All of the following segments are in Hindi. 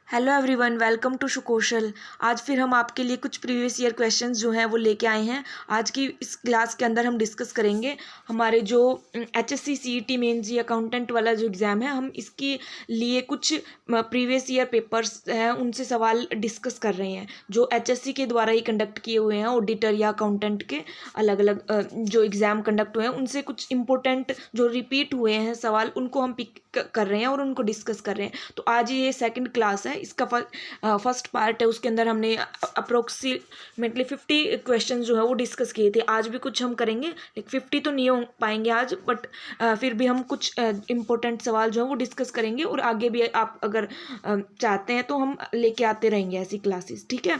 हेलो एवरीवन, वेलकम टू शुकोशल। आज फिर हम आपके लिए कुछ प्रीवियस ईयर क्वेश्चंस जो हैं वो लेके आए हैं। आज की इस क्लास के अंदर हम डिस्कस करेंगे हमारे जो HSC CET मेंस या अकाउंटेंट वाला जो एग्ज़ाम है, हम इसके लिए कुछ प्रीवियस ईयर पेपर्स हैं उनसे सवाल डिस्कस कर रहे हैं जो HSC के द्वारा ही कंडक्ट किए हुए हैं। ऑडिटर या अकाउंटेंट के अलग अलग जो एग्ज़ाम कंडक्ट हुए हैं उनसे कुछ इंपॉर्टेंट जो रिपीट हुए हैं सवाल उनको हम पिक कर रहे हैं और उनको डिस्कस कर रहे हैं। तो आज ये सेकंड क्लास है, इसका फर्स्ट पार्ट है। उसके अंदर हमने अप्रोक्सीमेटली 50 क्वेश्चन जो है वो डिस्कस किए थे। आज भी कुछ हम करेंगे, लेकिन 50 तो नहीं हो पाएंगे आज, बट फिर भी हम कुछ इम्पोर्टेंट सवाल जो है वो डिस्कस करेंगे और आगे भी आप अगर चाहते हैं तो हम लेके आते रहेंगे ऐसी क्लासेस, ठीक है।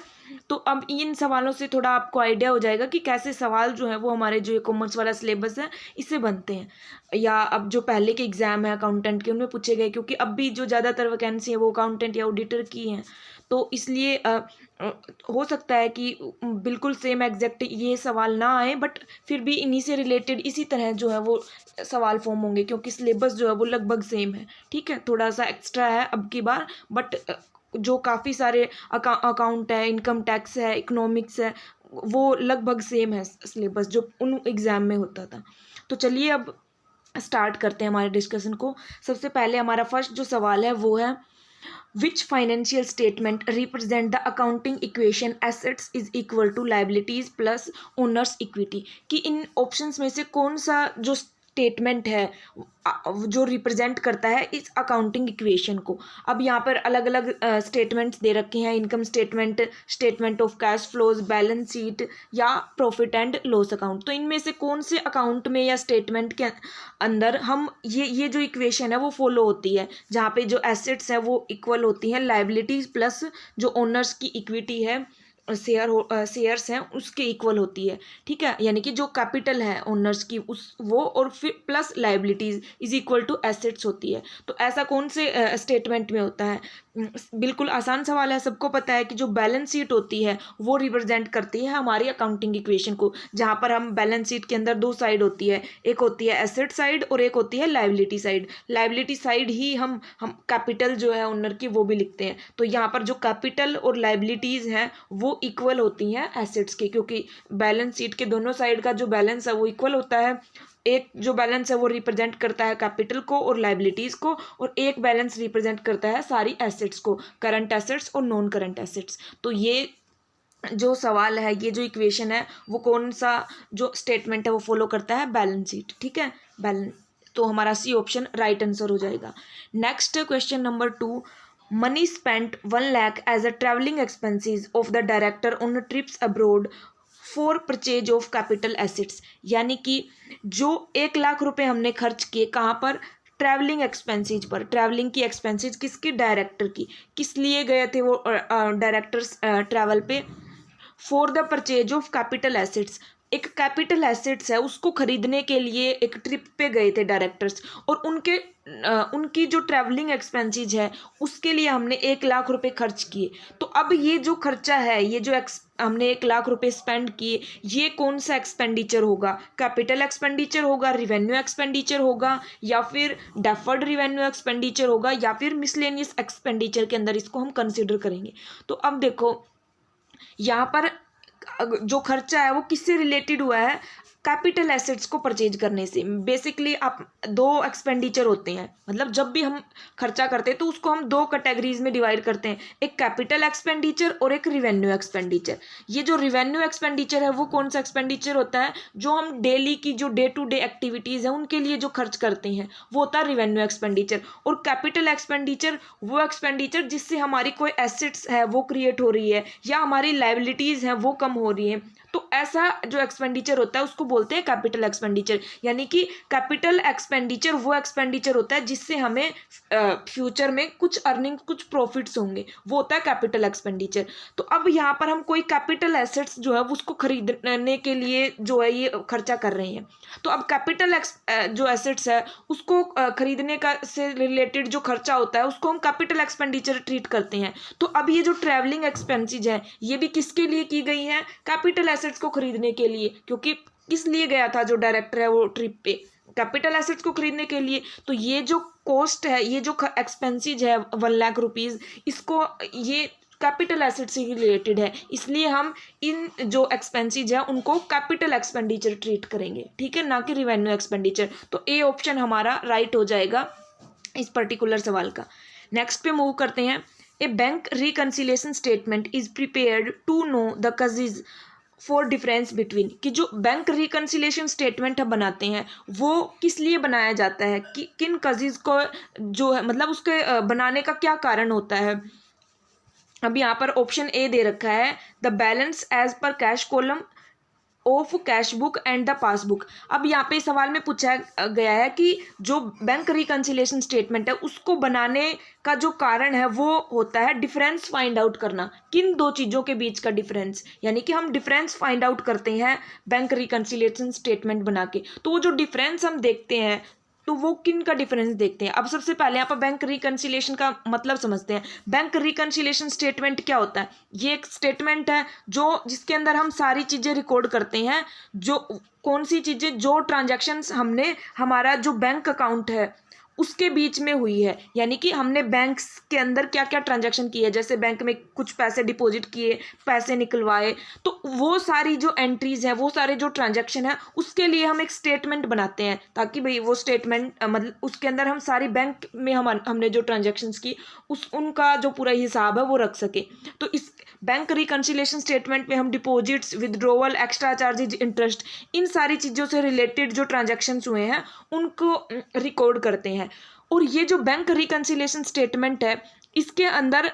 तो अब इन सवालों से थोड़ा आपको आइडिया हो जाएगा कि कैसे सवाल जो है वो हमारे जो कॉमर्स वाला सिलेबस है इससे बनते हैं, या अब जो पहले के एग्ज़ाम है अकाउंटेंट के उनमें पूछे गए, क्योंकि अब भी जो ज़्यादातर वैकेंसी है वो अकाउंटेंट या ऑडिटर की हैं। तो इसलिए हो सकता है कि बिल्कुल सेम एग्जैक्ट ये सवाल ना आए, बट फिर भी इन्हीं से रिलेटेड इसी तरह जो है वो सवाल फॉर्म होंगे, क्योंकि सिलेबस जो है वो लगभग सेम है, ठीक है। थोड़ा सा एक्स्ट्रा है अब की बार, बट जो काफ़ी सारे अकाउंट है, इनकम टैक्स है, इकोनॉमिक्स है, वो लगभग सेम है सिलेबस जो उन एग्ज़ाम में होता था। तो चलिए अब स्टार्ट करते हैं हमारे डिस्कशन को। सबसे पहले हमारा फर्स्ट जो सवाल है वो है, which financial statement represent the accounting equation assets is equal to liabilities plus owners equity. कि इन ऑप्शंस में से कौन सा जो स्टेटमेंट है जो रिप्रेजेंट करता है इस अकाउंटिंग इक्वेशन को। अब यहाँ पर अलग अलग स्टेटमेंट्स दे रखे हैं, income statement, statement of cash flows, balance sheet या प्रॉफिट एंड लॉस अकाउंट। तो इनमें से कौन से अकाउंट में या स्टेटमेंट के अंदर हम ये जो इक्वेशन है वो फॉलो होती है, जहाँ पे जो एसेट्स है वो इक्वल होती हैं लाइबिलिटीज प्लस जो ओनर्स की इक्विटी है, शेयर्स हैं उसके इक्वल होती है, ठीक है। यानी कि जो कैपिटल है ओनर्स की उस वो और फिर plus liabilities is equal to assets होती है। तो ऐसा कौन से स्टेटमेंट में होता है? बिल्कुल आसान सवाल है, सबको पता है कि जो बैलेंस शीट होती है वो रिप्रेजेंट करती है हमारी अकाउंटिंग इक्वेशन को, जहाँ पर हम बैलेंस शीट के अंदर दो साइड होती है, एक होती है एसेट साइड और एक होती है लाइबिलिटी साइड। लाइबिलिटी साइड ही हम कैपिटल जो है ओनर की वो भी लिखते हैं। तो यहाँ पर जो कैपिटल और लाइबिलिटीज़ हैं वो इक्वल होती हैं एसेट्स के, क्योंकि बैलेंस शीट के दोनों साइड का जो बैलेंस है वो इक्वल होता है। एक जो बैलेंस है वो रिप्रेजेंट करता है कैपिटल को और लाइबिलिटीज़ को, और एक बैलेंस रिप्रेजेंट करता है सारी एसेट्स को, करंट एसेट्स और नॉन करंट एसेट्स। तो ये जो सवाल है, ये जो इक्वेशन है वो कौन सा जो स्टेटमेंट है वो फॉलो करता है? बैलेंस शीट, ठीक है। बैलेंस, तो हमारा सी ऑप्शन राइट आंसर हो जाएगा। Next question number 2, money spent 1 lakh as a travelling expenses of the director on trips abroad for purchase of capital assets. यानी कि जो 1 लाख रुपए हमने खर्च किए कहाँ पर? ट्रैवलिंग एक्सपेंसेज पर। ट्रैवलिंग की एक्सपेंसेज किसकी? डायरेक्टर की। किस लिए गए थे वो डायरेक्टर्स ट्रैवल पे? For the purchase of capital assets. एक कैपिटल एसेट्स है उसको खरीदने के लिए एक ट्रिप पे गए थे डायरेक्टर्स, और उनकी जो ट्रैवलिंग एक्सपेंसेज है उसके लिए हमने 1 लाख रुपए खर्च किए। तो अब ये जो खर्चा है, ये जो हमने 1 लाख रुपए स्पेंड किए, ये कौन सा एक्सपेंडिचर होगा? कैपिटल एक्सपेंडिचर होगा, रिवेन्यू एक्सपेंडिचर होगा, या फिर डेफर्ड रिवेन्यू एक्सपेंडिचर होगा, या फिर मिसलेनियस एक्सपेंडिचर के अंदर इसको हम कंसिडर करेंगे। तो अब देखो यहाँ पर जो खर्चा है वो किससे रिलेटेड हुआ है? कैपिटल एसेट्स को परचेज करने से। बेसिकली आप दो एक्सपेंडिचर होते हैं, मतलब जब भी हम खर्चा करते हैं तो उसको हम दो कैटेगरीज में डिवाइड करते हैं, एक कैपिटल एक्सपेंडिचर और एक रिवेन्यू एक्सपेंडिचर। ये जो रिवेन्यू एक्सपेंडिचर है वो कौन सा एक्सपेंडिचर होता है? जो हम डेली की जो डे टू डे एक्टिविटीज़ है उनके लिए जो खर्च करते हैं वो होता है रिवेन्यू एक्सपेंडिचर। और कैपिटल एक्सपेंडिचर वो एक्सपेंडिचर जिससे हमारी कोई एसेट्स है वो क्रिएट हो रही है या हमारी लाइबिलिटीज़ हैं वो कम हो रही हैं। तो ऐसा जो एक्सपेंडिचर होता है उसको बोलते हैं कैपिटल एक्सपेंडिचर। यानी कि कैपिटल एक्सपेंडिचर वो एक्सपेंडिचर होता है जिससे हमें फ्यूचर में कुछ अर्निंग, कुछ प्रॉफिट्स होंगे, वो होता है कैपिटल एक्सपेंडिचर। तो अब यहाँ पर हम कोई कैपिटल एसेट्स जो है उसको खरीदने के लिए जो है ये खर्चा कर रहे हैं। तो अब कैपिटल जो एसेट्स है उसको खरीदने का से रिलेटेड जो खर्चा होता है उसको हम कैपिटल एक्सपेंडिचर ट्रीट करते हैं। तो अब ये जो ट्रैवलिंग एक्सपेंसेज है ये भी किसके लिए की गई है? कैपिटल एसेट्स को खरीदने के लिए, क्योंकि किस लिए गया था जो डायरेक्टर है वो ट्रिप पे? कैपिटल एसेट्स को खरीदने के लिए। तो ये जो कॉस्ट है, ये जो एक्सपेंसेस है 1,00,000 रुपीज़, इसको ये कैपिटल एसेट से रिलेटेड है, इसलिए हम इन जो एक्सपेंसेस है उनको कैपिटल एक्सपेंडिचर ट्रीट करेंगे, ठीक है, ना कि रिवेन्यू एक्सपेंडिचर। तो ए ऑप्शन हमारा राइट हो जाएगा इस पर्टिकुलर सवाल का। नेक्स्ट पे मूव करते हैं। A bank reconciliation statement is prepared to know the causes for difference between, कि जो बैंक रिकंसिलिएशन स्टेटमेंट हम बनाते हैं वो किस लिए बनाया जाता है, कि किन कजेज को जो है मतलब उसके बनाने का क्या कारण होता है। अब यहाँ पर ऑप्शन ए दे रखा है, the balance as per cash column of cash book and the passbook. अब यहाँ पे सवाल में पूछा गया है कि जो बैंक रिकंसिलिएशन स्टेटमेंट है उसको बनाने का जो कारण है वो होता है डिफरेंस फाइंड आउट करना, किन दो चीज़ों के बीच का डिफरेंस, यानी कि हम डिफरेंस फाइंड आउट करते हैं बैंक रिकंसिलिएशन स्टेटमेंट बना के। तो वो जो डिफरेंस हम देखते हैं तो वो किन का डिफरेंस देखते हैं। अब सबसे पहले यहाँ पर बैंक रिकंसिलिएशन का मतलब समझते हैं। बैंक रिकंसिलिएशन स्टेटमेंट क्या होता है, ये एक स्टेटमेंट है जो जिसके अंदर हम सारी चीज़ें रिकॉर्ड करते हैं, जो कौन सी चीज़ें, जो ट्रांजैक्शंस हमने हमारा जो बैंक अकाउंट है उसके बीच में हुई है, यानी कि हमने बैंक के अंदर क्या क्या ट्रांजैक्शन की है, जैसे बैंक में कुछ पैसे डिपॉजिट किए, पैसे निकलवाए, तो वो सारी जो एंट्रीज हैं, वो सारे जो ट्रांजैक्शन है उसके लिए हम एक स्टेटमेंट बनाते हैं, ताकि भाई वो स्टेटमेंट मतलब उसके अंदर हम सारी बैंक में हमने जो ट्रांजैक्शंस की उनका जो पूरा हिसाब है वो रख सके। तो इस बैंक रिकंसिलिएशन स्टेटमेंट में हम deposits, withdrawal, extra charges, interest, इन सारी चीज़ों से रिलेटेड जो ट्रांजैक्शंस हुए हैं उनको रिकॉर्ड करते हैं। और ये जो बैंक रिकंसिलिएशन स्टेटमेंट है इसके अंदर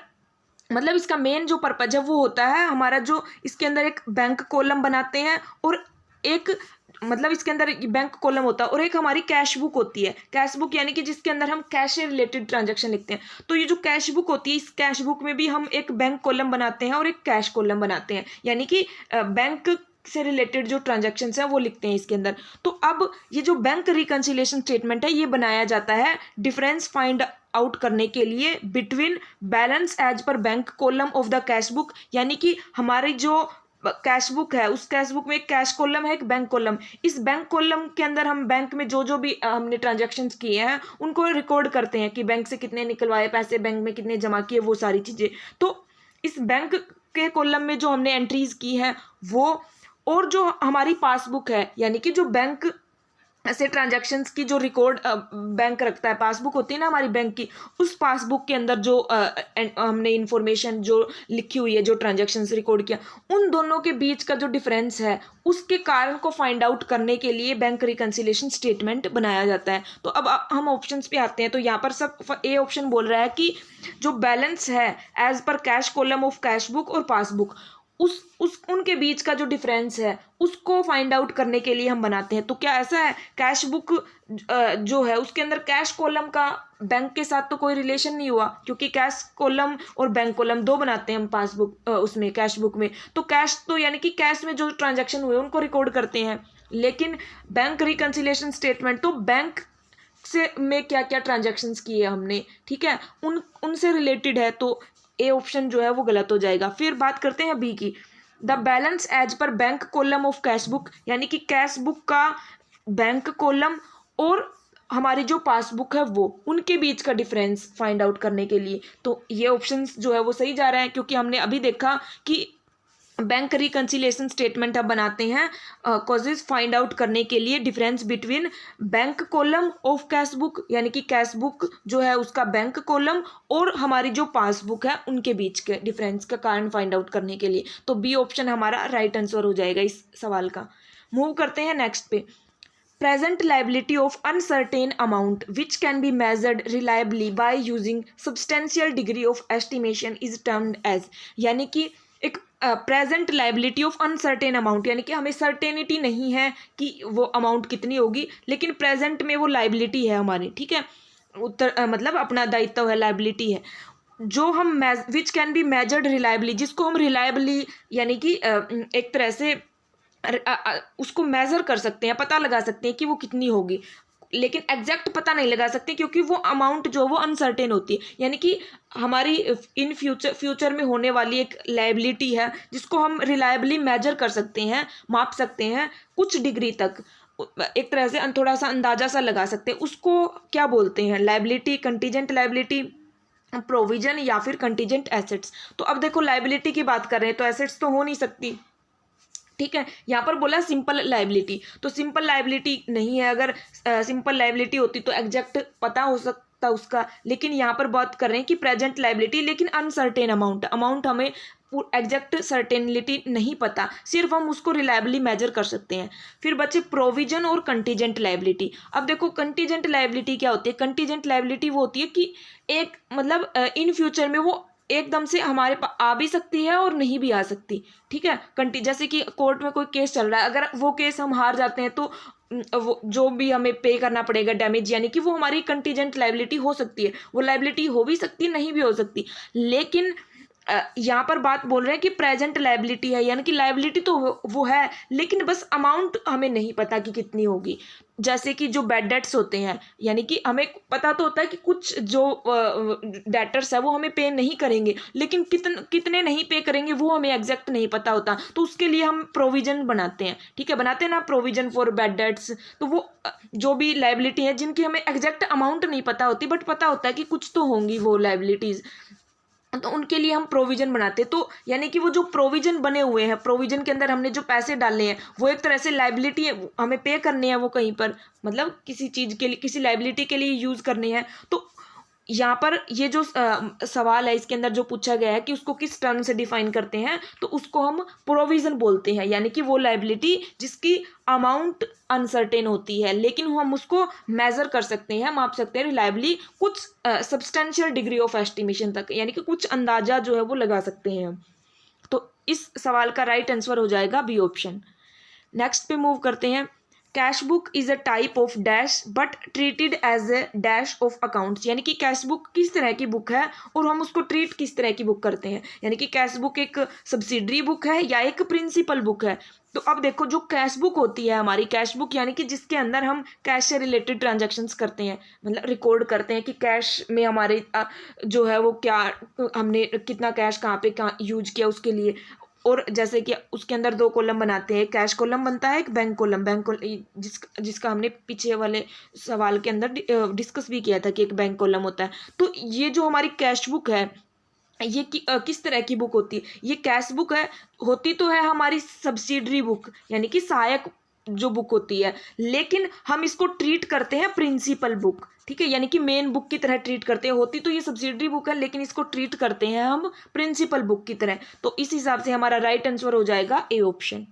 मतलब इसका मेन जो पर्पज है वो होता है हमारा जो इसके अंदर एक बैंक कॉलम बनाते हैं और एक मतलब इसके अंदर बैंक कॉलम होता है और एक हमारी कैश बुक होती है। कैश बुक यानी कि जिसके अंदर हम कैश से रिलेटेड ट्रांजैक्शन लिखते हैं। तो ये जो कैश बुक होती है इस कैश बुक में भी हम एक बैंक कॉलम बनाते हैं और एक कैश कॉलम बनाते हैं, यानी कि बैंक से रिलेटेड जो ट्रांजैक्शंस हैं वो लिखते हैं इसके अंदर। तो अब ये जो बैंक रिकंसिलिएशन स्टेटमेंट है ये बनाया जाता है डिफरेंस फाइंड आउट करने के लिए between balance as per bank column of the cash book, यानी कि हमारी जो कैश बुक है उस कैश बुक में एक कैश कॉलम है, एक बैंक कॉलम। इस बैंक कॉलम के अंदर हम बैंक में जो जो भी हमने ट्रांजैक्शंस किए हैं उनको रिकॉर्ड करते हैं कि बैंक से कितने निकलवाए पैसे, बैंक में कितने जमा किए, वो सारी चीज़ें। तो इस बैंक के कॉलम में जो हमने एंट्रीज की हैं वो, और जो हमारी पासबुक है यानी कि जो बैंक ऐसे ट्रांजैक्शंस की जो रिकॉर्ड बैंक रखता है, पासबुक होती है ना हमारी बैंक की, उस पासबुक के अंदर जो हमने इंफॉर्मेशन जो लिखी हुई है, जो ट्रांजैक्शंस रिकॉर्ड किया, उन दोनों के बीच का जो डिफरेंस है उसके कारण को फाइंड आउट करने के लिए बैंक रिकंसिलिएशन स्टेटमेंट बनाया जाता है। तो अब हम ऑप्शंस पे आते हैं। तो यहाँ पर सब ए ऑप्शन बोल रहा है कि जो बैलेंस है as per cash column of cash book और पासबुक, उस उनके बीच का जो डिफरेंस है उसको फाइंड आउट करने के लिए हम बनाते हैं। तो क्या ऐसा है, कैश बुक जो है उसके अंदर कैश कॉलम का बैंक के साथ तो कोई रिलेशन नहीं हुआ, क्योंकि कैश कॉलम और बैंक कॉलम दो बनाते हैं हम पासबुक उसमें कैश बुक में। तो कैश तो यानी कि कैश में जो ट्रांजैक्शन हुए उनको रिकॉर्ड करते हैं, लेकिन बैंक रिकंसिलिएशन स्टेटमेंट तो बैंक से में क्या क्या ट्रांजैक्शंस किए हमने, ठीक है, उनसे रिलेटेड है। तो ए ऑप्शन जो है वो गलत हो जाएगा। फिर बात करते हैं बी की, the balance as per bank column of cash book, यानी कि कैश बुक का बैंक कॉलम और हमारी जो पासबुक है वो, उनके बीच का डिफरेंस फाइंड आउट करने के लिए। तो ये ऑप्शन जो है वो सही जा रहा है, क्योंकि हमने अभी देखा कि बैंक रिकंसिलिएशन स्टेटमेंट अब बनाते हैं कॉजेज फाइंड आउट करने के लिए difference between bank column of cash book, यानी कि कैश बुक जो है उसका बैंक कॉलम और हमारी जो पासबुक है उनके बीच के डिफरेंस का कारण फाइंड आउट करने के लिए। तो बी ऑप्शन हमारा राइट आंसर हो जाएगा इस सवाल का। मूव करते हैं नेक्स्ट पे। Present liability of uncertain amount which can be measured reliably by using substantial degree of estimation is termed as, यानी कि एक present liability of uncertain amount, यानी कि हमें सर्टेनिटी नहीं है कि वो अमाउंट कितनी होगी, लेकिन प्रेजेंट में वो लाइबिलिटी है हमारी, ठीक है, मतलब अपना दायित्व है, लाइबिलिटी है, जो हम विच कैन बी मेजर्ड रिलायबली, जिसको हम रिलायबली यानी कि एक तरह से उसको मेज़र कर सकते हैं, पता लगा सकते हैं कि वो कितनी होगी, लेकिन एग्जैक्ट पता नहीं लगा सकते क्योंकि वो अमाउंट जो वो अनसर्टेन होती है। यानी कि हमारी इन फ्यूचर में होने वाली एक लायबिलिटी है जिसको हम रिलायबली मेजर कर सकते हैं, माप सकते हैं कुछ डिग्री तक, एक तरह से थोड़ा सा अंदाजा सा लगा सकते हैं, उसको क्या बोलते हैं, लायबिलिटी, कंटीजेंट लायबिलिटी, प्रोविजन या फिर कंटीजेंट एसेट्स। तो अब देखो लायबिलिटी की बात कर रहे हैं तो एसेट्स तो हो नहीं सकती, ठीक है। यहाँ पर बोला सिंपल लायबिलिटी, तो सिंपल लायबिलिटी नहीं है। अगर सिंपल लायबिलिटी होती तो एग्जैक्ट पता हो सकता उसका, लेकिन यहाँ पर बात कर रहे हैं कि प्रेजेंट लायबिलिटी, लेकिन अनसर्टेन अमाउंट हमें एग्जैक्ट सर्टेनिटी नहीं पता, सिर्फ हम उसको रिलायबली मेजर कर सकते हैं। फिर बचे प्रोविजन और कंटीजेंट लायबिलिटी। अब देखो कंटीजेंट लायबिलिटी क्या होती है, कंटीजेंट लायबिलिटी वो होती है कि एक मतलब इन फ्यूचर में वो एकदम से हमारे पास आ भी सकती है और नहीं भी आ सकती, ठीक है। जैसे कि कोर्ट में कोई केस चल रहा है, अगर वो केस हम हार जाते हैं तो वो जो भी हमें पे करना पड़ेगा डैमेज, यानी कि वो हमारी कंटीजेंट लायबिलिटी हो सकती है। वो लायबिलिटी हो भी सकती है, नहीं भी हो सकती। लेकिन यहाँ पर बात बोल रहे हैं कि प्रेजेंट लायबिलिटी है, यानी कि लायबिलिटी तो वो है, लेकिन बस अमाउंट हमें नहीं पता कि कितनी होगी। जैसे कि जो बैड डेट्स होते हैं, यानी कि हमें पता तो होता है कि कुछ जो डेटर्स है वो हमें पे नहीं करेंगे, लेकिन कितने नहीं पे करेंगे वो हमें एग्जैक्ट नहीं पता होता, तो उसके लिए हम प्रोविजन बनाते हैं, ठीक है, बनाते हैं ना, प्रोविजन फॉर बैड डेट्स। तो वो जो भी लायबिलिटी है जिनकी हमें एग्जैक्ट अमाउंट नहीं पता होती, बट पता होता है कि कुछ तो होंगी वो लायबिलिटीज़, तो उनके लिए हम प्रोविजन बनाते हैं। तो यानी कि वो जो प्रोविजन बने हुए हैं, प्रोविजन के अंदर हमने जो पैसे डाले हैं वो एक तरह से लायबिलिटी है, हमें पे करने हैं वो कहीं पर, मतलब किसी चीज़ के लिए, किसी लायबिलिटी के लिए यूज़ करने हैं। तो यहाँ पर ये जो सवाल है इसके अंदर जो पूछा गया है कि उसको किस टर्म से डिफाइन करते हैं, तो उसको हम प्रोविजन बोलते हैं, यानी कि वो लायबिलिटी जिसकी अमाउंट अनसर्टेन होती है, लेकिन हम उसको मेजर कर सकते हैं, माप सकते हैं रिलायबली, कुछ सब्सटेंशियल डिग्री ऑफ एस्टिमेशन तक, यानी कि कुछ अंदाजा जो है वो लगा सकते हैं। तो इस सवाल का राइट आंसर हो जाएगा बी ऑप्शन। नेक्स्ट पे मूव करते हैं। Cash book is a type of dash but treated as a dash of accounts, यानी कि कैश बुक किस तरह की बुक है और हम उसको ट्रीट किस तरह की बुक करते हैं, यानी कि कैश बुक एक सब्सिडरी बुक है या एक प्रिंसिपल बुक है। तो अब देखो जो कैश बुक होती है हमारी, कैश बुक यानी कि जिसके अंदर हम कैश से रिलेटेड ट्रांजैक्शंस करते हैं, मतलब रिकॉर्ड करते हैं कि कैश में हमारे जो है वो क्या, हमने कितना कैश कहाँ पे कहाँ यूज किया उसके लिए। और जैसे कि उसके अंदर दो कॉलम बनाते हैं, कैश कॉलम बनता है, एक बैंक कॉलम, जिसका हमने पीछे वाले सवाल के अंदर डिस्कस भी किया था कि एक बैंक कॉलम होता है। तो ये जो हमारी कैश बुक है ये किस तरह की बुक होती है, ये कैश बुक है, होती तो है हमारी सब्सिडरी बुक, यानी कि सहायक जो बुक होती है, लेकिन हम इसको ट्रीट करते हैं प्रिंसिपल बुक, ठीक है, यानी कि मेन बुक की तरह ट्रीट करते हैं। होती तो ये सब्सिडरी बुक है, लेकिन इसको ट्रीट करते हैं हम प्रिंसिपल बुक की तरह। तो इस हिसाब से हमारा राइट आंसर हो जाएगा ए ऑप्शन।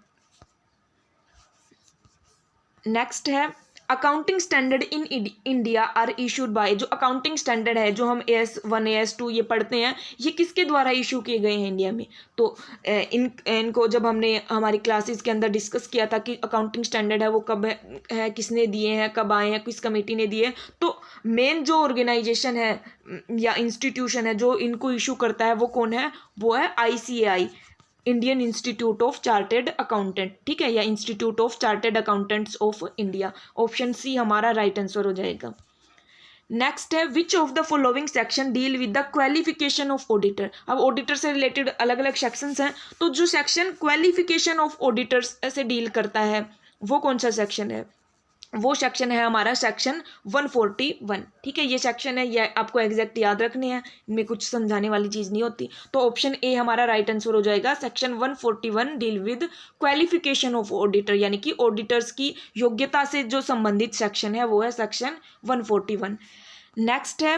नेक्स्ट है accounting standard in India are issued by, जो अकाउंटिंग स्टैंडर्ड है जो हम AS1 AS2 ये पढ़ते हैं, ये किसके द्वारा इशू किए गए हैं इंडिया में। तो इनको जब हमने हमारी क्लासेस के अंदर डिस्कस किया था कि अकाउंटिंग स्टैंडर्ड है वो कब है, किसने दिए हैं, कब आए हैं, किस कमेटी ने दिए, तो मेन जो ऑर्गेनाइजेशन है या इंस्टीट्यूशन है जो इनको इशू करता है वो कौन है, वो है ICAI, Indian institute of chartered accountant, ठीक है, या institute of chartered accountants of India. Option C हमारा राइट आंसर हो जाएगा। नेक्स्ट है which of the following section deal with the qualification of auditor. अब ऑडिटर से रिलेटेड अलग अलग सेक्शंस हैं, तो जो सेक्शन क्वालिफिकेशन ऑफ ऑडिटर्स से डील करता है वो कौन सा सेक्शन है, वो सेक्शन है हमारा सेक्शन 141, ठीक है। ये सेक्शन है, ये आपको एग्जैक्ट याद रखने हैं, इनमें कुछ समझाने वाली चीज़ नहीं होती। तो ऑप्शन ए हमारा राइट आंसर हो जाएगा। Section 141 deal with qualification of auditor, यानी कि ऑडिटर्स की योग्यता से जो संबंधित सेक्शन है वो है सेक्शन 141। नेक्स्ट है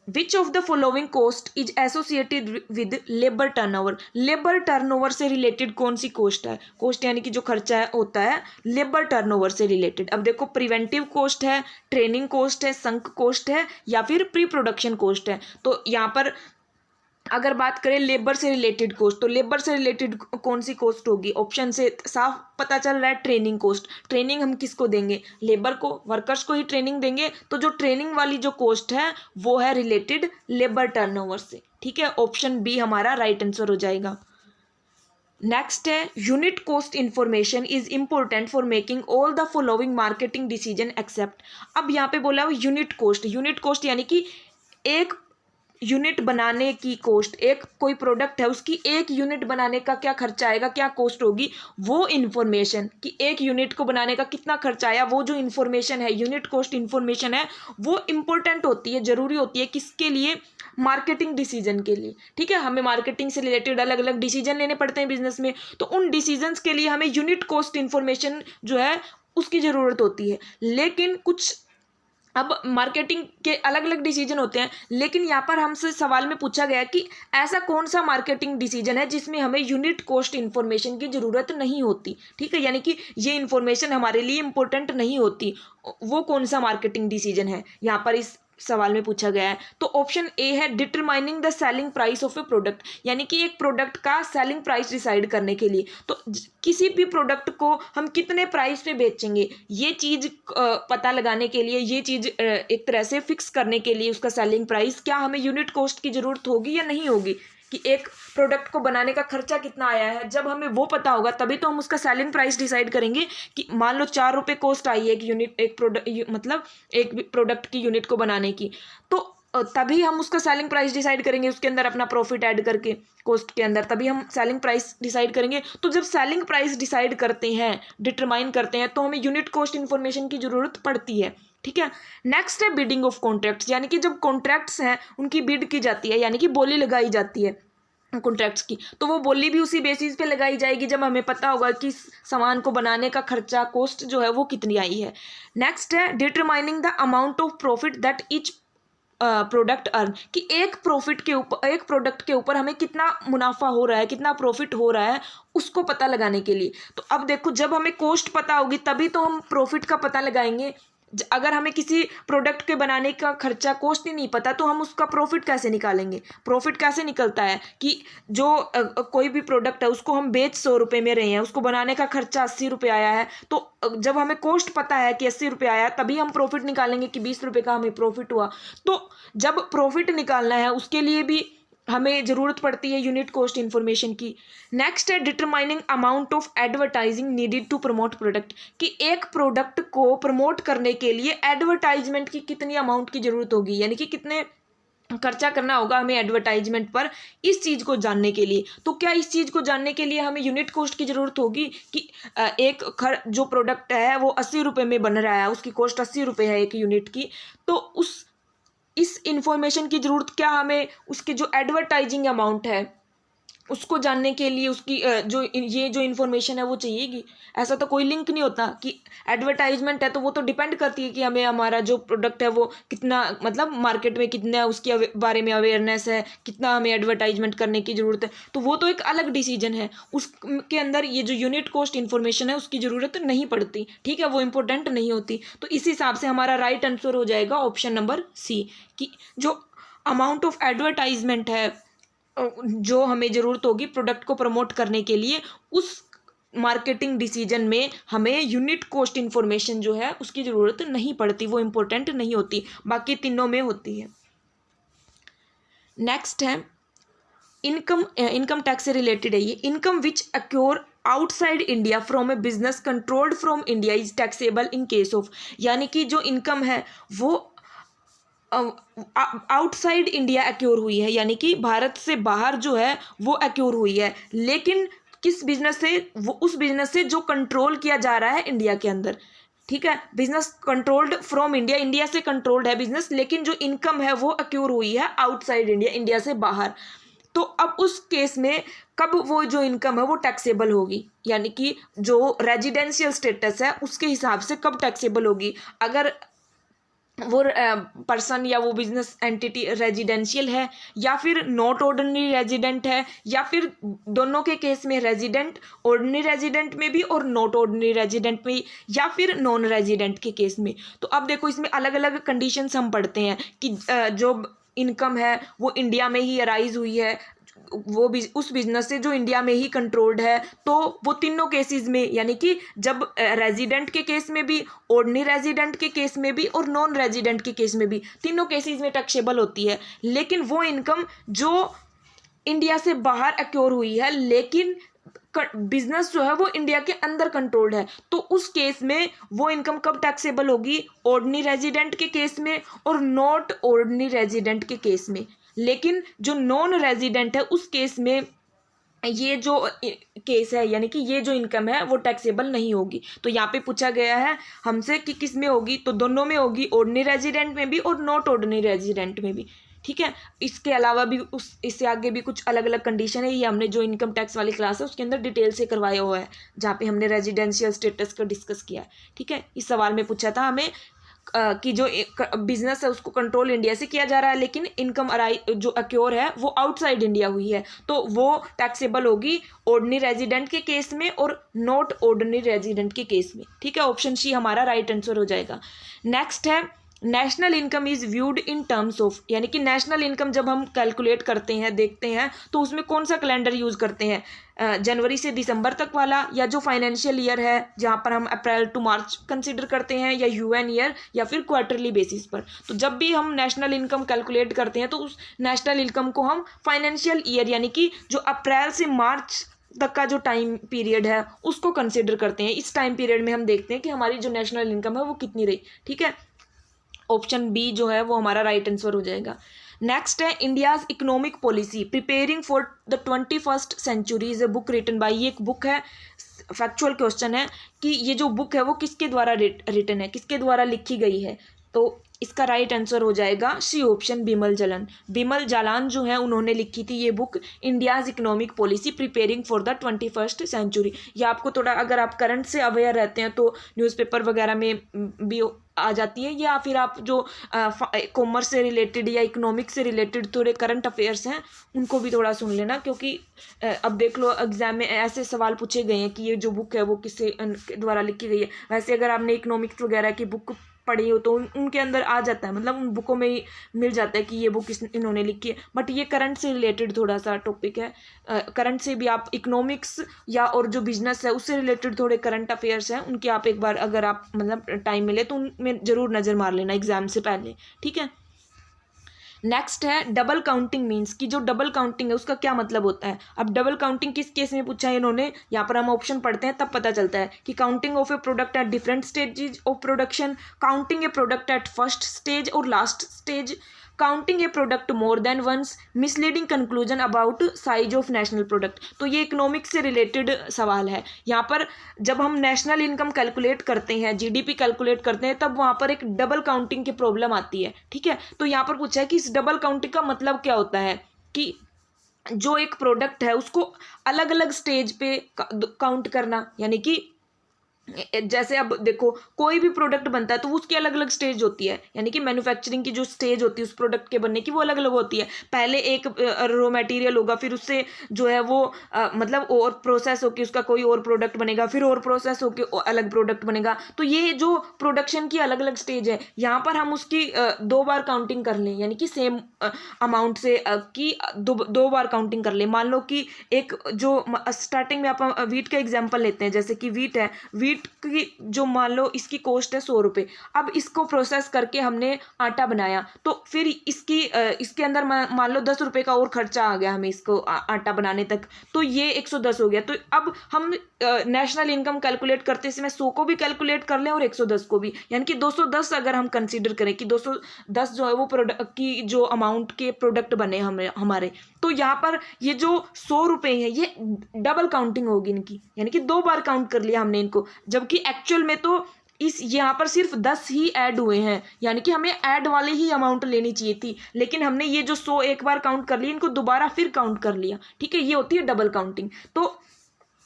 which of the following cost is associated with labour turnover. Labour turnover से रिलेटेड कौन सी कॉस्ट है, कॉस्ट यानी कि जो खर्चा है होता है लेबर टर्नओवर से रिलेटेड। अब देखो प्रिवेंटिव कॉस्ट है, ट्रेनिंग कॉस्ट है, संक कॉस्ट है, या फिर प्री प्रोडक्शन कॉस्ट है। तो यहाँ पर अगर बात करें लेबर से रिलेटेड कॉस्ट, तो लेबर से रिलेटेड कौन सी कॉस्ट होगी, ऑप्शन से साफ पता चल रहा है ट्रेनिंग कॉस्ट। ट्रेनिंग हम किसको देंगे, लेबर को, वर्कर्स को ही ट्रेनिंग देंगे, तो जो ट्रेनिंग वाली जो कॉस्ट है वो है रिलेटेड लेबर टर्नओवर से, ठीक है। ऑप्शन बी हमारा राइट आंसर हो जाएगा। नेक्स्ट है unit cost information is important for making all the following marketing decision except. अब यहाँ पे बोला यूनिट कॉस्ट, यूनिट कॉस्ट यानी कि एक यूनिट बनाने की कॉस्ट, एक कोई प्रोडक्ट है उसकी एक यूनिट बनाने का क्या खर्चा आएगा, क्या कॉस्ट होगी, वो इन्फॉर्मेशन कि एक यूनिट को बनाने का कितना खर्चा आया, वो जो इन्फॉर्मेशन है, यूनिट कॉस्ट इन्फॉर्मेशन है, वो इंपॉर्टेंट होती है, जरूरी होती है किसके लिए, मार्केटिंग डिसीजन के लिए। ठीक है, हमें मार्केटिंग से रिलेटेड अलग अलग डिसीजन लेने पड़ते हैं बिजनेस में, तो उन डिसीजंस के लिए हमें यूनिट कॉस्ट इन्फॉर्मेशन जो है उसकी ज़रूरत होती है। लेकिन कुछ अब मार्केटिंग के अलग अलग डिसीजन होते हैं, लेकिन यहाँ पर हमसे सवाल में पूछा गया कि ऐसा कौन सा मार्केटिंग डिसीजन है जिसमें हमें यूनिट कॉस्ट इन्फॉर्मेशन की ज़रूरत नहीं होती। ठीक है, यानी कि ये इन्फॉर्मेशन हमारे लिए इम्पोर्टेंट नहीं होती, वो कौन सा मार्केटिंग डिसीजन है यहाँ पर इस सवाल में पूछा गया है। तो ऑप्शन ए है determining the selling price of a product, यानी कि एक प्रोडक्ट का सेलिंग प्राइस डिसाइड करने के लिए, तो किसी भी प्रोडक्ट को हम कितने प्राइस पे बेचेंगे ये चीज़ पता लगाने के लिए, ये चीज़ एक तरह से फिक्स करने के लिए उसका सेलिंग प्राइस, क्या हमें यूनिट कॉस्ट की ज़रूरत होगी या नहीं होगी, कि एक प्रोडक्ट को बनाने का खर्चा कितना आया है। जब हमें वो पता होगा तभी तो हम उसका सेलिंग प्राइस डिसाइड करेंगे, कि मान लो 4 रुपये कॉस्ट आई है एक यूनिट, एक प्रोडक्ट मतलब एक प्रोडक्ट की यूनिट को बनाने की, तो तभी हम उसका सेलिंग प्राइस डिसाइड करेंगे, उसके अंदर अपना प्रॉफिट ऐड करके कॉस्ट के अंदर, तभी हम सेलिंग प्राइस डिसाइड करेंगे। तो जब सेलिंग प्राइस डिसाइड करते हैं, डिटरमाइन करते हैं, तो हमें यूनिट कॉस्ट इन्फॉर्मेशन की ज़रूरत पड़ती है। ठीक है, नेक्स्ट है बिडिंग ऑफ कॉन्ट्रैक्ट्स, यानी कि जब कॉन्ट्रैक्ट्स हैं उनकी बिड की जाती है, यानी कि बोली लगाई जाती है कॉन्ट्रैक्ट्स की, तो वो बोली भी उसी बेसिस पे लगाई जाएगी जब हमें पता होगा कि सामान को बनाने का खर्चा, कॉस्ट जो है वो कितनी आई है। नेक्स्ट है determining the amount of profit that each product earn, कि एक प्रॉफिट के ऊपर, एक प्रोडक्ट के ऊपर हमें कितना मुनाफा हो रहा है, कितना प्रॉफिट हो रहा है, उसको पता लगाने के लिए। तो अब देखो, जब हमें कॉस्ट पता होगी तभी तो हम प्रॉफिट का पता लगाएंगे। अगर हमें किसी प्रोडक्ट के बनाने का खर्चा, कॉस्ट ही नहीं पता, तो हम उसका प्रॉफिट कैसे निकालेंगे। प्रॉफिट कैसे निकलता है कि जो कोई भी प्रोडक्ट है उसको हम बेच 100 रुपये में रहे हैं, उसको बनाने का खर्चा 80 रुपये आया है, तो जब हमें कॉस्ट पता है कि 80 रुपये आया, तभी हम प्रॉफिट निकालेंगे कि 20 रुपये का हमें प्रॉफिट हुआ। तो जब प्रॉफिट निकालना है उसके लिए भी हमें ज़रूरत पड़ती है यूनिट कॉस्ट इन्फॉर्मेशन की। नेक्स्ट है determining amount of advertising needed to promote product, कि एक प्रोडक्ट को प्रमोट करने के लिए एडवर्टाइजमेंट की कितनी अमाउंट की ज़रूरत होगी, यानी कि कितने खर्चा करना होगा हमें एडवर्टाइजमेंट पर, इस चीज़ को जानने के लिए। तो क्या इस चीज़ को जानने के लिए हमें यूनिट कॉस्ट की ज़रूरत होगी, कि एक जो प्रोडक्ट है वो 80 रुपये में बन रहा है, उसकी कॉस्ट 80 रुपये है एक यूनिट की, तो इस इंफॉर्मेशन की ज़रूरत क्या हमें उसके जो एडवर्टाइजिंग अमाउंट है उसको जानने के लिए उसकी ये जो इन्फॉर्मेशन है वो चाहिएगी। ऐसा तो कोई लिंक नहीं होता कि एडवर्टाइजमेंट है तो वो तो डिपेंड करती है कि हमें हमारा जो प्रोडक्ट है वो कितना, मतलब मार्केट में कितना उसके बारे में अवेयरनेस है, कितना हमें एडवर्टाइजमेंट करने की ज़रूरत है, तो वो तो एक अलग डिसीजन है। उसके अंदर ये जो यूनिट कॉस्ट इन्फॉर्मेशन है उसकी ज़रूरत नहीं पड़ती। ठीक है, वो इंपॉर्टेंट नहीं होती। तो इस हिसाब से हमारा राइट आंसर हो जाएगा ऑप्शन नंबर सी, कि जो अमाउंट ऑफ एडवर्टाइजमेंट है जो हमें ज़रूरत होगी प्रोडक्ट को प्रमोट करने के लिए, उस मार्केटिंग डिसीजन में हमें यूनिट कॉस्ट इन्फॉर्मेशन जो है उसकी ज़रूरत नहीं पड़ती, वो इम्पोर्टेंट नहीं होती, बाकी तीनों में होती है। नेक्स्ट है इनकम टैक्स से रिलेटेड है ये। Income which acquire outside India from A business controlled from India is taxable in case of, यानी कि जो इनकम है वो आउटसाइड इंडिया एक्योर हुई है, यानी कि भारत से बाहर जो है वो एक्योर हुई है, लेकिन किस बिजनेस से, वो उस बिजनेस से जो कंट्रोल किया जा रहा है इंडिया के अंदर। ठीक है, business controlled from India, India से कंट्रोल्ड है बिजनेस, लेकिन जो इनकम है वो एक्योर हुई है आउटसाइड इंडिया, इंडिया से बाहर। तो अब उस केस में कब वो जो इनकम है वो टैक्सेबल होगी, यानी कि जो रेजिडेंशियल स्टेटस है उसके हिसाब से कब टैक्सेबल होगी। अगर वो पर्सन या वो बिजनेस एंटिटी रेजिडेंशियल है, या फिर नॉट ऑर्डिनरी रेजिडेंट है, या फिर दोनों के केस में रेजिडेंट, ऑर्डिनरी रेजिडेंट में भी और नॉट ऑर्डिनरी रेजिडेंट में, या फिर नॉन रेजिडेंट के केस में। तो अब देखो इसमें अलग अलग कंडीशंस हम पढ़ते हैं कि जो इनकम है वो इंडिया में ही अराइज हुई है, वो भी उस बिजनेस से जो इंडिया में ही कंट्रोल्ड है, तो वो तीनों केसेस में, यानी कि जब रेजिडेंट के केस में भी, ऑर्डिनरी रेजिडेंट के केस में भी और नॉन रेजिडेंट के केस में भी, तीनों केसेस में टैक्सेबल होती है। लेकिन वो इनकम जो इंडिया से बाहर एक्योर हुई है लेकिन बिजनेस जो है वो इंडिया के अंदर कंट्रोल्ड है, तो उस केस में वो इनकम कब टैक्सेबल होगी, ऑर्डिनरी रेजिडेंट के केस में और नॉट ऑर्डिनरी रेजिडेंट के केस में। लेकिन जो नॉन रेजिडेंट है उस केस में ये जो केस है यानी कि ये जो इनकम है वो टैक्सेबल नहीं होगी। तो यहाँ पे पूछा गया है हमसे कि किस में होगी, तो दोनों में होगी, ऑर्डिनरी रेजिडेंट में भी और नॉट ऑर्डिनरी रेजिडेंट में भी। ठीक है, इसके अलावा भी इससे आगे भी कुछ अलग अलग कंडीशन है, ये हमने जो इनकम टैक्स वाली क्लास है उसके अंदर डिटेल से करवाया हुआ है, जहाँ पे हमने रेजिडेंशियल स्टेटस का डिस्कस किया है। ठीक है, इस सवाल में पूछा था हमें कि जो बिजनेस है उसको कंट्रोल इंडिया से किया जा रहा है, लेकिन इनकम जो अक्योर है वो आउटसाइड इंडिया हुई है, तो वो टैक्सेबल होगी ऑर्डिनरी रेजिडेंट के केस में और नॉट ऑर्डिनरी रेजिडेंट के केस में। ठीक है, ऑप्शन सी हमारा राइट आंसर हो जाएगा। नेक्स्ट है national income is viewed in terms of, यानी कि नेशनल इनकम जब हम कैलकुलेट करते हैं देखते हैं तो उसमें कौन सा कैलेंडर यूज करते हैं, जनवरी से दिसंबर तक वाला, या जो फाइनेंशियल ईयर है जहाँ पर हम अप्रैल टू मार्च कंसीडर करते हैं, या यूएन ईयर, या फिर क्वार्टरली बेसिस पर। तो जब भी हम नेशनल इनकम कैलकुलेट करते हैं तो उस नेशनल इनकम को हम फाइनेंशियल ईयर यानी कि जो अप्रैल से मार्च तक का जो टाइम पीरियड है उसको कंसिडर करते हैं। इस टाइम पीरियड में हम देखते हैं कि हमारी जो नेशनल इनकम है वो कितनी रही। ठीक है, ऑप्शन बी जो है वो हमारा राइट आंसर हो जाएगा। नेक्स्ट है India's economic policy preparing for the 21st century is a book written by, ये एक बुक है, फैक्चुअल क्वेश्चन है कि ये जो बुक है वो किसके द्वारा रिटन है, किसके द्वारा लिखी गई है। तो इसका राइट आंसर हो जाएगा सी ऑप्शन, बिमल जालान। बिमल जालान जो है उन्होंने लिखी थी ये book India's economic policy preparing for the 21st century. ये आपको थोड़ा अगर आप करंट से अवेयर रहते हैं तो न्यूज़पेपर वगैरह में भी आ जाती है, या फिर आप जो कॉमर्स से रिलेटेड या इकोनॉमिक्स से रिलेटेड थोड़े करंट अफेयर्स हैं उनको भी थोड़ा सुन लेना, क्योंकि अब देख लो एग्जाम में ऐसे सवाल पूछे गए हैं कि ये जो बुक है वो किससे द्वारा लिखी गई है। वैसे अगर आपने इकोनॉमिक्स वगैरह की बुक पढ़ी हो तो उनके अंदर आ जाता है, मतलब उन बुकों में ही मिल जाता है कि ये बुक इन्होंने लिखी है। बट ये करंट से रिलेटेड थोड़ा सा टॉपिक है, करंट से भी आप इकोनॉमिक्स या और जो बिजनेस है उससे रिलेटेड थोड़े करंट अफेयर्स हैं उनके आप एक बार अगर आप मतलब टाइम मिले तो उनमें ज़रूर नज़र मार लेना एग्जाम से पहले। ठीक है, नेक्स्ट है डबल काउंटिंग मीन्स, कि जो डबल काउंटिंग है उसका क्या मतलब होता है। अब डबल काउंटिंग किस केस में पूछा है इन्होंने, यहाँ पर हम ऑप्शन पढ़ते हैं तब पता चलता है कि counting of a product at different stages of production, counting a product at first stage और last stage, counting a product more than once, misleading conclusion about size of national product. तो ये इकोनॉमिक्स से रिलेटेड सवाल है। यहाँ पर जब हम नेशनल इनकम कैलकुलेट करते हैं, जीडीपी कैलकुलेट करते हैं, तब वहाँ पर एक डबल काउंटिंग की प्रॉब्लम आती है। ठीक है, तो यहाँ पर पूछा है कि इस डबल काउंटिंग का मतलब क्या होता है, कि जो एक प्रोडक्ट है उसको अलग अलग स्टेज पे काउंट करना, यानी कि जैसे अब देखो कोई भी प्रोडक्ट बनता है तो उसकी अलग अलग स्टेज होती है, यानी कि मैन्युफैक्चरिंग की जो स्टेज होती है उस प्रोडक्ट के बनने की वो अलग अलग होती है। पहले एक रॉ मटेरियल होगा, फिर उससे जो है वो मतलब और प्रोसेस होकर उसका कोई और प्रोडक्ट बनेगा, फिर और प्रोसेस होकर अलग प्रोडक्ट बनेगा। तो ये जो प्रोडक्शन की अलग अलग स्टेज है, यहाँ पर हम उसकी 2 बार काउंटिंग कर लें, यानी कि सेम अमाउंट से कि दो बार काउंटिंग कर लें। मान लो कि एक जो स्टार्टिंग में आप वीट का एग्जाम्पल लेते हैं, जैसे कि वीट है, वीट की जो मान लो इसकी कॉस्ट है 100 रुपये। अब इसको प्रोसेस करके हमने आटा बनाया, तो फिर इसके अंदर मान लो 10 रुपये का और खर्चा आ गया हमें इसको आटा बनाने तक, तो ये 110 हो गया। तो अब हम नेशनल इनकम कैलकुलेट करते समय 100 को भी कैलकुलेट कर लें और 110 को भी, यानी कि 210 अगर हम कंसीडर करें कि 210 जो है वो प्रोडक्ट की जो अमाउंट के प्रोडक्ट बने हमारे, तो यहाँ पर ये जो 100 रुपये हैं ये डबल काउंटिंग होगी इनकी, यानी कि 2 बार काउंट कर लिया हमने इनको, जबकि एक्चुअल में तो इस यहाँ पर सिर्फ 10 ही ऐड हुए हैं, यानी कि हमें ऐड वाली ही अमाउंट लेनी चाहिए थी, लेकिन हमने ये जो 100 एक बार काउंट कर लिया, इनको दोबारा फिर काउंट कर लिया। ठीक है, ये होती है डबल काउंटिंग। तो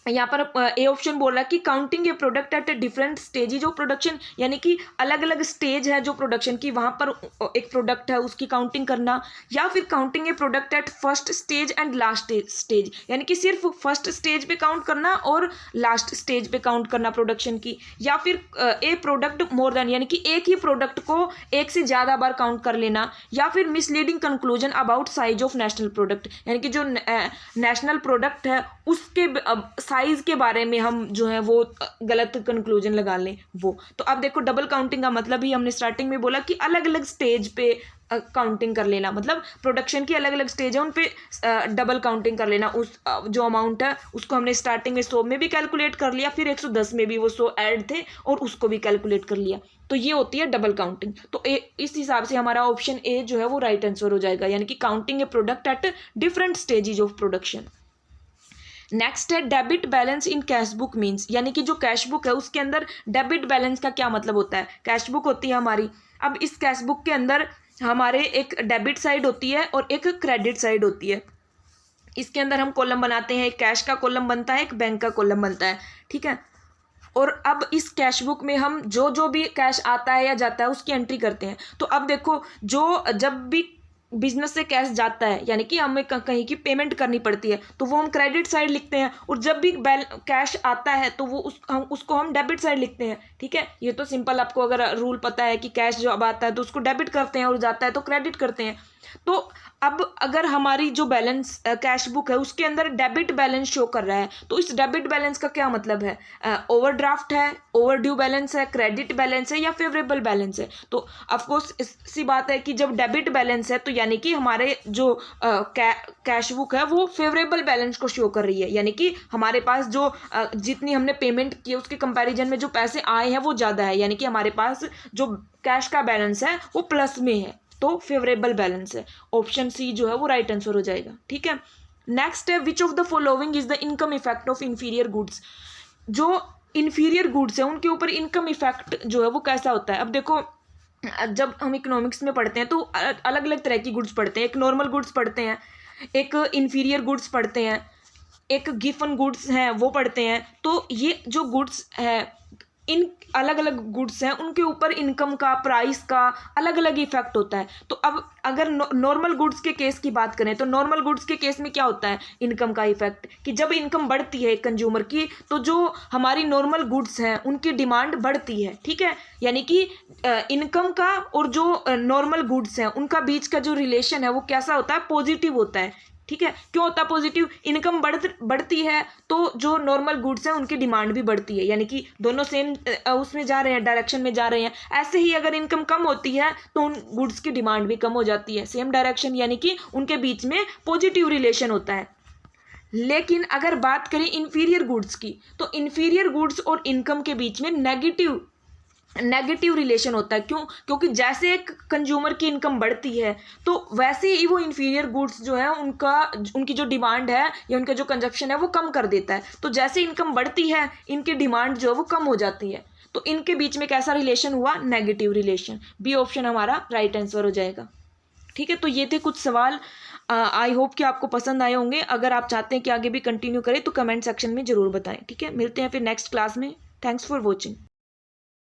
यहाँ पर ए ऑप्शन बोल रहा है कि counting a product eight a different stages of production, यानी कि अलग अलग स्टेज है जो प्रोडक्शन की, वहाँ पर एक प्रोडक्ट है उसकी काउंटिंग करना, या फिर counting a product at first stage and last stage, यानी कि सिर्फ फर्स्ट स्टेज पे काउंट करना और लास्ट स्टेज पे काउंट करना प्रोडक्शन की, या फिर ए प्रोडक्ट मोर देन, यानी कि एक ही प्रोडक्ट को एक से ज़्यादा बार काउंट कर लेना, या फिर misleading conclusion about size of national product, यानी कि जो नेशनल प्रोडक्ट है उसके प्राइस के बारे में हम जो है वो गलत कंक्लूजन लगा लें वो। तो अब देखो डबल काउंटिंग का मतलब ही हमने स्टार्टिंग में बोला कि अलग अलग स्टेज पे काउंटिंग कर लेना, मतलब प्रोडक्शन की अलग अलग स्टेज है उन पे डबल काउंटिंग कर लेना। उस जो अमाउंट है उसको हमने स्टार्टिंग में 100 में भी कैलकुलेट कर लिया, फिर 110 में भी वो 100 ऐड थे और उसको भी कैलकुलेट कर लिया, तो ये होती है डबल काउंटिंग। तो इस हिसाब से हमारा ऑप्शन ए जो है वो राइट आंसर हो जाएगा, यानी कि counting a product at different stages of production. Next है debit balance in cash book means, यानी कि जो कैश बुक है उसके अंदर डेबिट बैलेंस का क्या मतलब होता है। कैश बुक होती है हमारी, अब इस कैश बुक के अंदर हमारे एक डेबिट साइड होती है और एक क्रेडिट साइड होती है। इसके अंदर हम कॉलम बनाते हैं, एक कैश का कॉलम बनता है, एक बैंक का कॉलम बनता है, ठीक है। और अब इस कैश बुक में हम जो जो भी कैश आता है या जाता है उसकी एंट्री करते हैं। तो अब देखो जो जब भी बिजनेस से कैश जाता है यानी कि हमें कहीं की पेमेंट करनी पड़ती है तो वो हम क्रेडिट साइड लिखते हैं, और जब भी कैश आता है तो वो उसको हम डेबिट साइड लिखते हैं, ठीक है। ये तो सिंपल, आपको अगर रूल पता है कि कैश जब आता है तो उसको डेबिट करते हैं और जाता है तो क्रेडिट करते हैं। तो अब अगर हमारी जो बैलेंस कैश बुक है उसके अंदर डेबिट बैलेंस शो कर रहा है, तो इस डेबिट बैलेंस का क्या मतलब है, ओवरड्राफ्ट है, ओवरड्यू बैलेंस है, क्रेडिट बैलेंस है या फेवरेबल बैलेंस है। तो ऑफकोर्स सी बात है कि जब डेबिट बैलेंस है तो यानी कि हमारे जो कैश बुक है वो फेवरेबल बैलेंस को शो कर रही है, यानी कि हमारे पास जो जितनी हमने पेमेंट की उसके कंपैरिजन में जो पैसे आए हैं वो ज़्यादा है, यानी कि हमारे पास जो कैश का बैलेंस है वो प्लस में है, तो फेवरेबल बैलेंस है। ऑप्शन सी जो है वो राइट आंसर हो जाएगा, ठीक है। नेक्स्ट है which of the following is the income effect of inferior goods. जो इंफीरियर गुड्स है उनके ऊपर इनकम इफेक्ट जो है वो कैसा होता है। अब देखो जब हम इकोनॉमिक्स में पढ़ते हैं तो अलग अलग तरह की गुड्स पढ़ते हैं, एक नॉर्मल गुड्स पढ़ते हैं, एक इंफीरियर गुड्स पढ़ते हैं, एक गिवन गुड्स हैं वो पढ़ते हैं। तो ये जो गुड्स है इन अलग अलग गुड्स हैं उनके ऊपर इनकम का, प्राइस का अलग अलग इफेक्ट होता है। तो अब अगर नॉर्मल गुड्स के केस की बात करें तो नॉर्मल गुड्स के केस में क्या होता है इनकम का इफेक्ट, कि जब इनकम बढ़ती है कंज्यूमर की तो जो हमारी नॉर्मल गुड्स हैं उनकी डिमांड बढ़ती है, ठीक है। यानी कि इनकम का और जो नॉर्मल गुड्स हैं उनका बीच का जो रिलेशन है वो कैसा होता है, पॉजिटिव होता है, ठीक है। क्यों होता है पॉजिटिव, इनकम बढ़ती है तो जो नॉर्मल गुड्स हैं उनकी डिमांड भी बढ़ती है, यानी कि दोनों सेम उसमें जा रहे हैं, डायरेक्शन में जा रहे हैं। ऐसे ही अगर इनकम कम होती है तो उन गुड्स की डिमांड भी कम हो जाती है, सेम डायरेक्शन, यानी कि उनके बीच में पॉजिटिव रिलेशन होता है। लेकिन अगर बात करें इंफीरियर गुड्स की तो इंफीरियर गुड्स और इनकम के बीच में नेगेटिव रिलेशन होता है। क्यों, क्योंकि जैसे एक कंज्यूमर की इनकम बढ़ती है तो वैसे ही वो इंफीरियर गुड्स जो है उनकी जो डिमांड है या उनका जो कंजप्शन है वो कम कर देता है। तो जैसे इनकम बढ़ती है इनकी डिमांड जो है वो कम हो जाती है, तो इनके बीच में कैसा रिलेशन हुआ, नेगेटिव रिलेशन। बी ऑप्शन हमारा राइट आंसर हो जाएगा, ठीक है। तो ये थे कुछ सवाल, आई होप कि आपको पसंद आए होंगे। अगर आप चाहते हैं कि आगे भी कंटिन्यू करें तो कमेंट सेक्शन में ज़रूर बताएं, ठीक है। मिलते हैं फिर नेक्स्ट क्लास में। Thanks for watching.